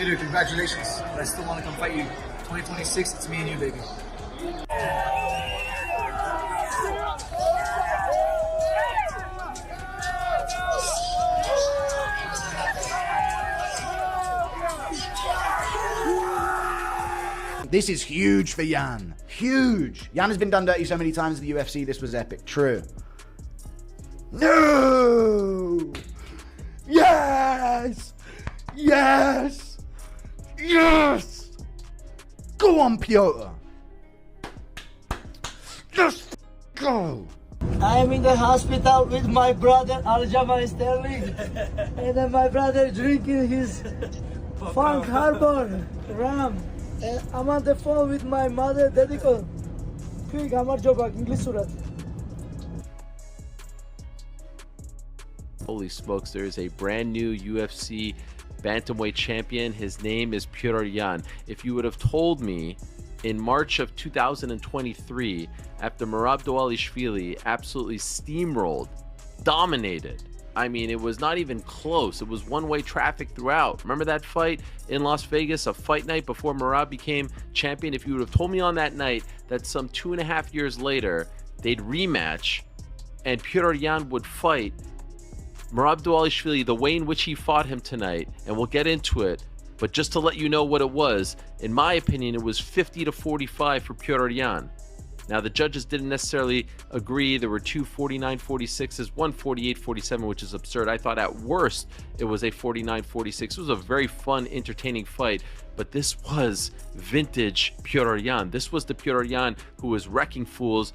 Peter, congratulations. But I still want to come fight you. 2026, it's me and you, baby. This is huge for Yan. Huge. Yan has been done dirty so many times in the UFC. This was epic. True. No! Yes! Yes! Yes! Go on, Piotr. Just go. I'm in the hospital with my brother Aljamain Sterling, and then my brother drinking his Funk Harbor rum. And I'm on the phone with my mother. Dedico. Quick, I'm job English surat. Holy smokes, there is a brand new UFC Bantamweight champion. His name is Petr Yan. If you would have told me in March of 2023, after Merab Dvalishvili absolutely steamrolled, dominated, I mean, it was not even close. It was one-way traffic throughout. Remember that fight in Las Vegas, a fight night before Merab became champion? If you would have told me on that night that some 2.5 years later, they'd rematch and Petr Yan would fight Merab Dvalishvili the way in which he fought him tonight, and we'll get into it, but just to let you know what it was, in my opinion, it was 50-45 for Petr Yan. Now, the judges didn't necessarily agree. There were two 49-46s, one 48-47, which is absurd. I thought at worst it was a 49-46. It was a very fun, entertaining fight, but this was vintage Petr Yan. This was the Petr Yan who was wrecking fools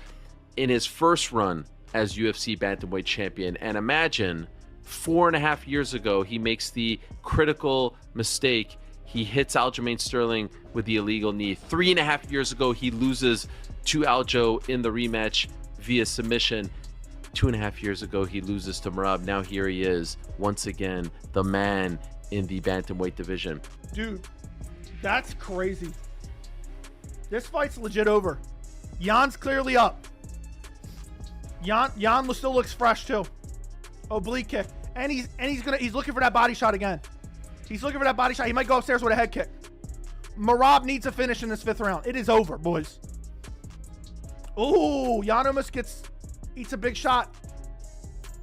in his first run as UFC Bantamweight champion. And imagine 4.5 years ago, he makes the critical mistake. He hits Aljamain Sterling with the illegal knee. 3.5 years ago, he loses to Aljo in the rematch via submission. 2.5 years ago, he loses to Merab. Now here he is, once again, the man in the Bantamweight division. Dude, that's crazy. This fight's legit over. Yan's clearly up. Yan still looks fresh too. Oblique kick. And he's looking for that body shot again. He's looking for that body shot. He might go upstairs with a head kick. Merab needs a finish in this 5th round. It is over, boys. Oh, Yan almost eats a big shot.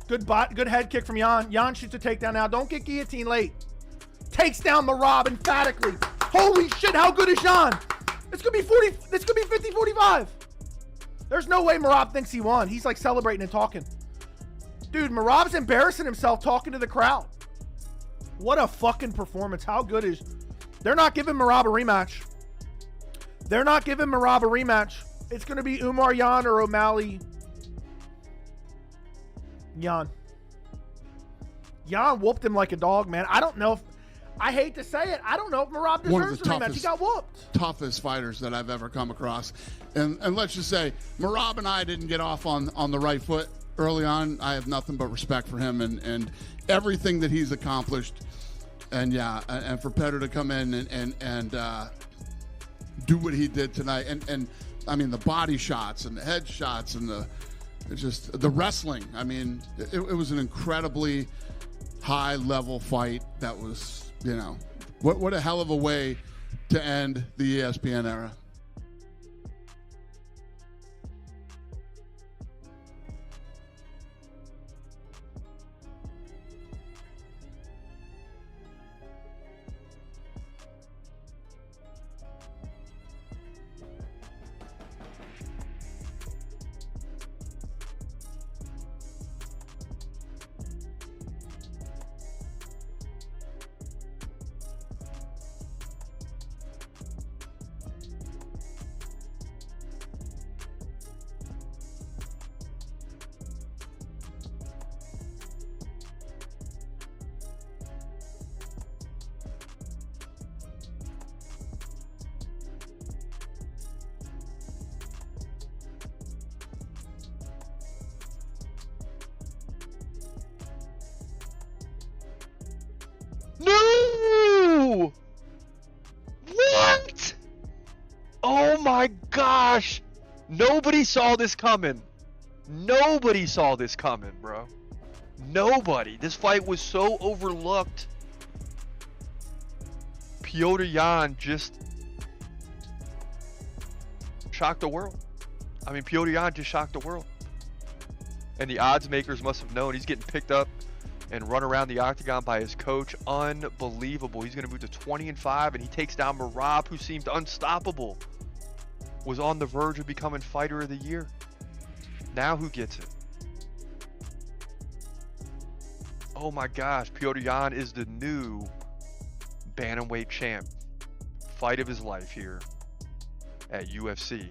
Good head kick from Yan. Yan shoots a takedown now. Don't get guillotine late. Takes down Merab emphatically. Holy shit, how good is Yan? This could be 50-45. There's no way Merab thinks he won. He's like celebrating and talking. Dude, Merab's embarrassing himself talking to the crowd. What a fucking performance. How good is... They're not giving Merab a rematch. They're not giving Merab a rematch. It's going to be Umar Yan or O'Malley Yan. Yan whooped him like a dog, man. I don't know if... I hate to say it. I don't know if Merab deserves a rematch. He got whooped. Toughest fighters that I've ever come across. And let's just say, Merab and I didn't get off on the right foot early on. I have nothing but respect for him and everything that he's accomplished. And yeah, and for Petr to come in and do what he did tonight. And I mean, the body shots and the head shots and the wrestling. I mean, it was an incredibly high level fight that was, you know, what a hell of a way to end the ESPN era. No! What? Oh my gosh! Nobody saw this coming. Nobody saw this coming, bro. Nobody. This fight was so overlooked. Petr Yan just shocked the world. I mean, Petr Yan just shocked the world. And the odds makers must have known. He's getting picked up and run around the octagon by his coach. Unbelievable. He's going to move to 20-5, and he takes down Merab, who seemed unstoppable. Was on the verge of becoming fighter of the year. Now who gets it? Oh my gosh, Petr Yan is the new Bantamweight champ. Fight of his life here at UFC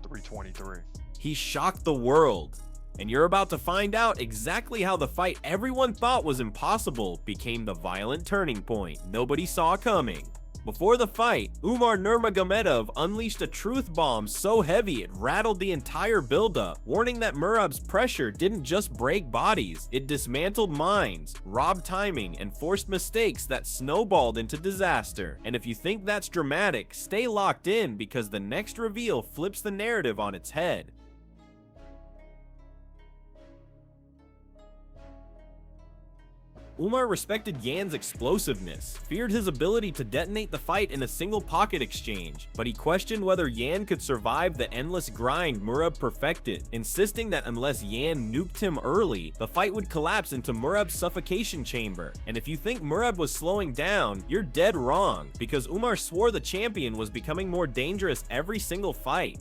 323. He shocked the world. And you're about to find out exactly how the fight everyone thought was impossible became the violent turning point nobody saw coming. Before the fight, Umar Nurmagomedov unleashed a truth bomb so heavy it rattled the entire buildup, warning that Merab's pressure didn't just break bodies, it dismantled minds, robbed timing, and forced mistakes that snowballed into disaster. And if you think that's dramatic, stay locked in because the next reveal flips the narrative on its head. Umar respected Yan's explosiveness, feared his ability to detonate the fight in a single pocket exchange, but he questioned whether Yan could survive the endless grind Merab perfected, insisting that unless Yan nuked him early, the fight would collapse into Merab's suffocation chamber. And if you think Merab was slowing down, you're dead wrong, because Umar swore the champion was becoming more dangerous every single fight.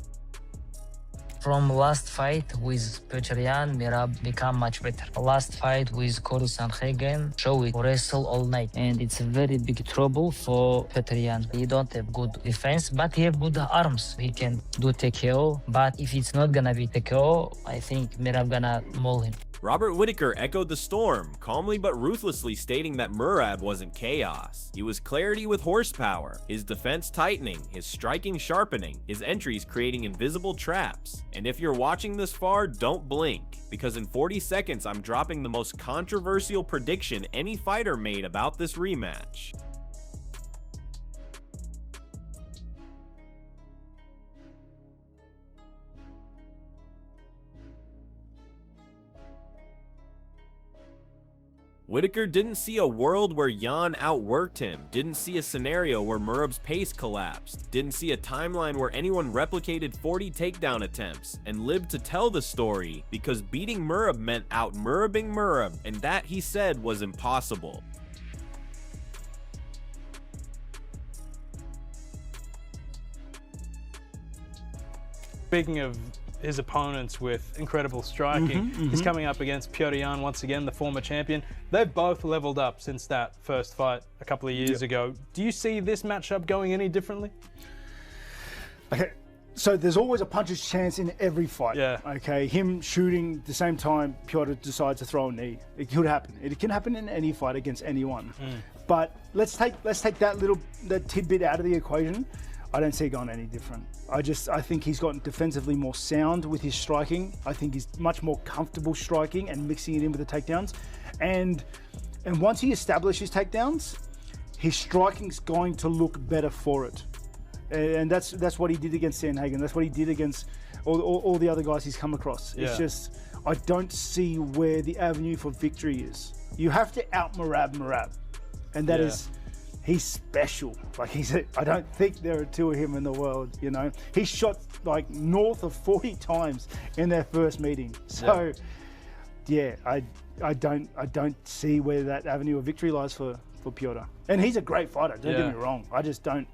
From last fight with Petr Yan, Merab become much better. Last fight with Corey Sanhagen, show it wrestle all night, and it's a very big trouble for Petr Yan. He don't have good defense, but he have good arms. He can do TKO, but if it's not gonna be TKO, I think Merab gonna maul him. Robert Whittaker echoed the storm, calmly but ruthlessly stating that Merab wasn't chaos. He was clarity with horsepower, his defense tightening, his striking sharpening, his entries creating invisible traps. And if you're watching this far, don't blink, because in 40 seconds I'm dropping the most controversial prediction any fighter made about this rematch. Whittaker didn't see a world where Yan outworked him, didn't see a scenario where Merab's pace collapsed, didn't see a timeline where anyone replicated 40 takedown attempts, and lived to tell the story because beating Merab meant out-Merabing Merab, and that, he said, was impossible. Speaking of his opponents with incredible striking, he's coming up against Petr Yan once again, the former champion. They've both leveled up since that first fight a couple of years ago. Do you see this matchup going any differently? Okay, so there's always a puncher's chance in every fight. Yeah. Okay, him shooting the same time Petr decides to throw a knee. It could happen. It can happen in any fight against anyone. But let's take that tidbit out of the equation. I don't see it going any different. I think he's gotten defensively more sound with his striking. I think he's much more comfortable striking and mixing it in with the takedowns. And once he establishes takedowns, his striking's going to look better for it. And that's what he did against Sanhagen. That's what he did against all the other guys he's come across. Yeah. It's just, I don't see where the avenue for victory is. You have to out-Merab. And that is... He's special. Like I don't think there are two of him in the world, you know. He shot like north of 40 times in their first meeting. So yeah, I don't see where that avenue of victory lies for Petr. And he's a great fighter, don't get me wrong. I just don't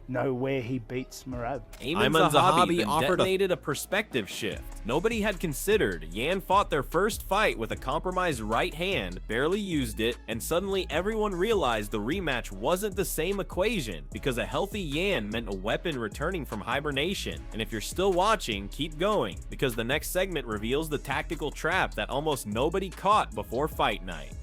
know where he beats Merab. Ayman Zahabi detonated a perspective shift nobody had considered. Yan fought their first fight with a compromised right hand, barely used it, and suddenly everyone realized the rematch wasn't the same equation, because a healthy Yan meant a weapon returning from hibernation. And if you're still watching, keep going, because the next segment reveals the tactical trap that almost nobody caught before fight night.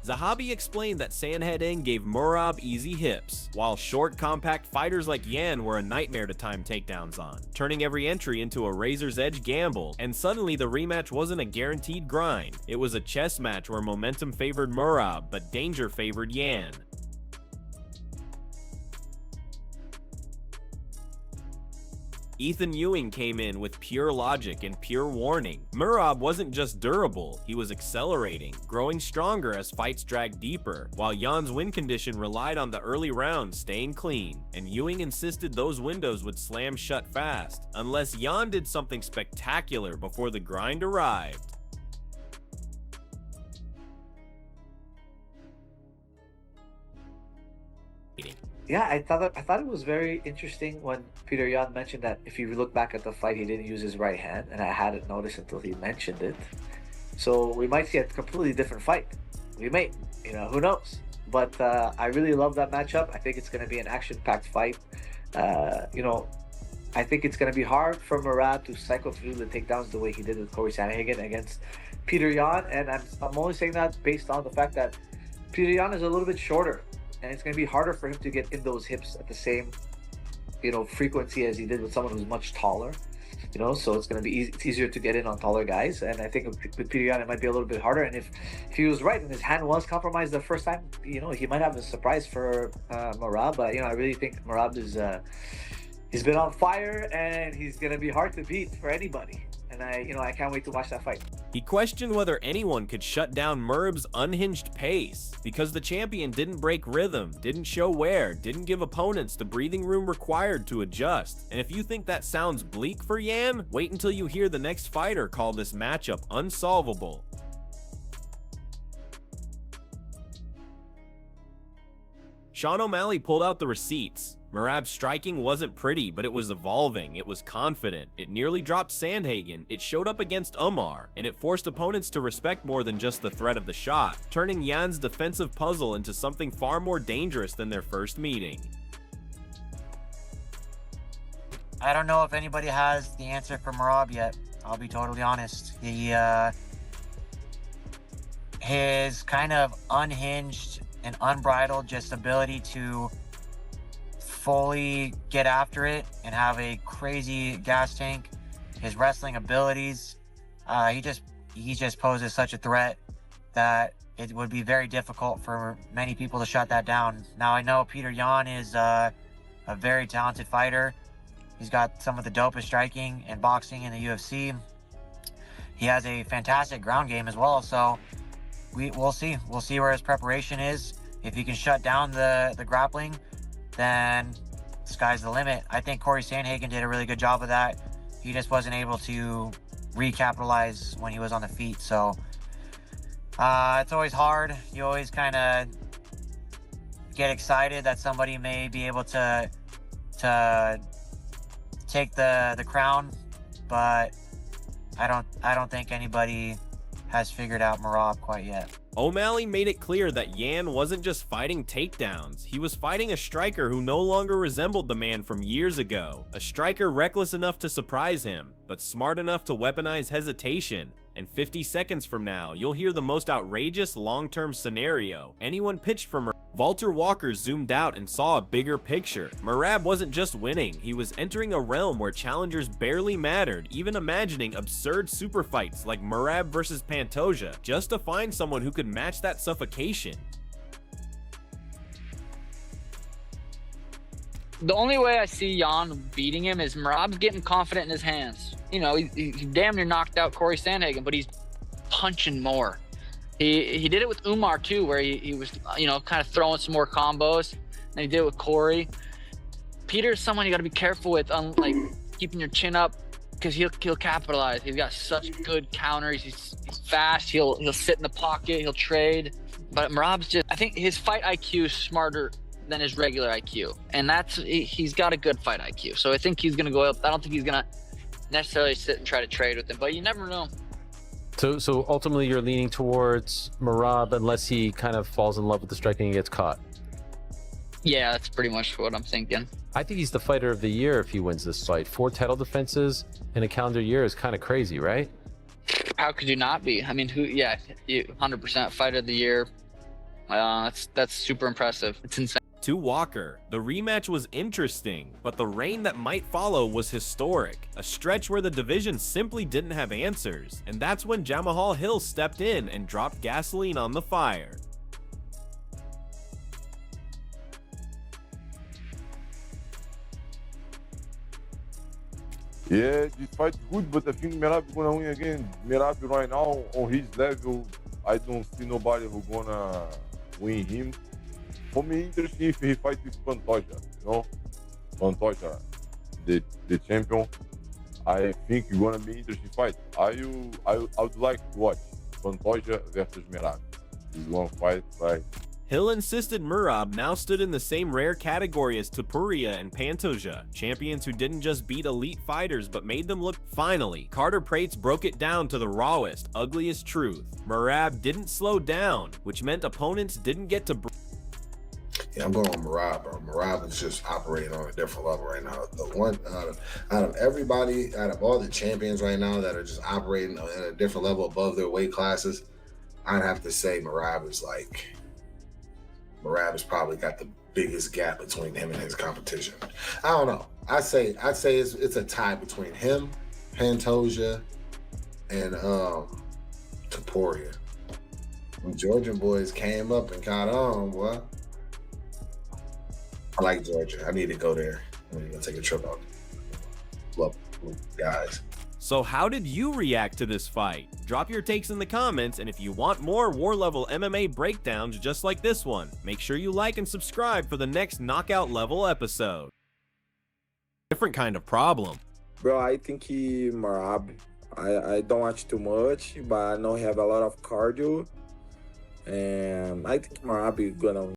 Zahabi explained that Sanhagen gave Merab easy hips, while short, compact fighters like Yan were a nightmare to time takedowns on, turning every entry into a razor's edge gamble, and suddenly the rematch wasn't a guaranteed grind. It was a chess match where momentum favored Merab, but danger favored Yan. Ethan Ewing came in with pure logic and pure warning. Merab wasn't just durable, he was accelerating, growing stronger as fights dragged deeper, while Yan's win condition relied on the early rounds staying clean, and Ewing insisted those windows would slam shut fast, unless Yan did something spectacular before the grind arrived. Yeah, I thought it was very interesting when Petr Yan mentioned that if you look back at the fight, he didn't use his right hand, and I hadn't noticed until he mentioned it. So we might see a completely different fight. We may, who knows? But I really love that matchup. I think it's going to be an action-packed fight. I think it's going to be hard for Merab to cycle through the takedowns the way he did with Corey Sandhagen against Petr Yan, and I'm only saying that based on the fact that Petr Yan is a little bit shorter. And it's going to be harder for him to get in those hips at the same, frequency as he did with someone who's much taller. So it's going to be it's easier to get in on taller guys. And I think with Petr Yan, it might be a little bit harder. And if he was right and his hand was compromised the first time, he might have a surprise for Merab. But, I really think Merab is he's been on fire, and he's going to be hard to beat for anybody. And I can't wait to watch that fight. He questioned whether anyone could shut down Merab's unhinged pace, because the champion didn't break rhythm, didn't show wear, didn't give opponents the breathing room required to adjust. And if you think that sounds bleak for Yan, wait until you hear the next fighter call this matchup unsolvable. Sean O'Malley pulled out the receipts. Merab's striking wasn't pretty, but it was evolving, it was confident, it nearly dropped Sandhagen, it showed up against Umar, and it forced opponents to respect more than just the threat of the shot, turning Yan's defensive puzzle into something far more dangerous than their first meeting. I don't know if anybody has the answer for Merab yet, I'll be totally honest. His kind of unhinged and unbridled just ability to fully get after it and have a crazy gas tank, his wrestling abilities, he just poses such a threat that it would be very difficult for many people to shut that down. Now I know Petr Yan is a very talented fighter. He's got some of the dopest striking and boxing in the UFC. He has a fantastic ground game as well, so we'll see where his preparation is. If he can shut down the grappling, then sky's the limit. I think Corey Sandhagen did a really good job of that. He just wasn't able to recapitalize when he was on the feet. So it's always hard. You always kind of get excited that somebody may be able to take the crown, but I don't think anybody has figured out Merab quite yet. O'Malley made it clear that Yan wasn't just fighting takedowns, he was fighting a striker who no longer resembled the man from years ago. A striker reckless enough to surprise him, but smart enough to weaponize hesitation. And 50 seconds from now, you'll hear the most outrageous long-term scenario anyone pitched for Merab. Walter Walker zoomed out and saw a bigger picture. Merab wasn't just winning, he was entering a realm where challengers barely mattered, even imagining absurd super fights like Merab versus Pantoja, just to find someone who could match that suffocation. The only way I see Yan beating him is Merab's getting confident in his hands. He damn near knocked out Corey Sandhagen, but he's punching more. He did it with Umar too, where he was, kind of throwing some more combos. And he did it with Corey. Peter's someone you got to be careful with, like keeping your chin up, because he'll capitalize. He's got such good counters. He's fast. He'll sit in the pocket. He'll trade. But Merab's I think his fight IQ is smarter than his regular IQ, and he's got a good fight IQ. So I think he's gonna go up. I don't think he's gonna necessarily sit and try to trade with him, but you never know. So ultimately you're leaning towards Merab unless he kind of falls in love with the striking and gets caught. Yeah, that's pretty much what I'm thinking. I think he's the fighter of the year if he wins this fight. 4 title defenses in a calendar year is kind of crazy, right? How could you not be? I mean, 100% fighter of the year. That's super impressive. It's insane. To Walker, the rematch was interesting, but the reign that might follow was historic, a stretch where the division simply didn't have answers, and that's when Jamahal Hill stepped in and dropped gasoline on the fire. Yeah, this fight good, but I think Merab gonna win again. Merab right now on his level, I don't see nobody who gonna win him. For me, interesting if he fight with Pantoja, you know, Pantoja, the champion. I think it's gonna be interesting fight. I would like to watch Pantoja versus Merab. It's one fight like. Hill insisted Merab now stood in the same rare category as Topuria and Pantoja, champions who didn't just beat elite fighters but made them look. Finally, Carter Prates broke it down to the rawest, ugliest truth. Merab didn't slow down, which meant opponents didn't get to. Yeah, I'm going on Merab, bro. Merab is just operating on a different level right now. The one out of everybody, out of all the champions right now that are just operating at a different level above their weight classes, I'd have to say Merab has probably got the biggest gap between him and his competition. I don't know. I'd say it's a tie between him, Pantoja, and Topuria. When Georgian boys came up and caught on, boy. I like Georgia. I need to go there. I'm gonna take a trip out. Love guys. So how did you react to this fight? Drop your takes in the comments, and if you want more war level MMA breakdowns just like this one, make sure you like and subscribe for the next knockout level episode. Different kind of problem. Bro, I think Merab. I don't watch too much, but I know he have a lot of cardio, and I think Merab is gonna win.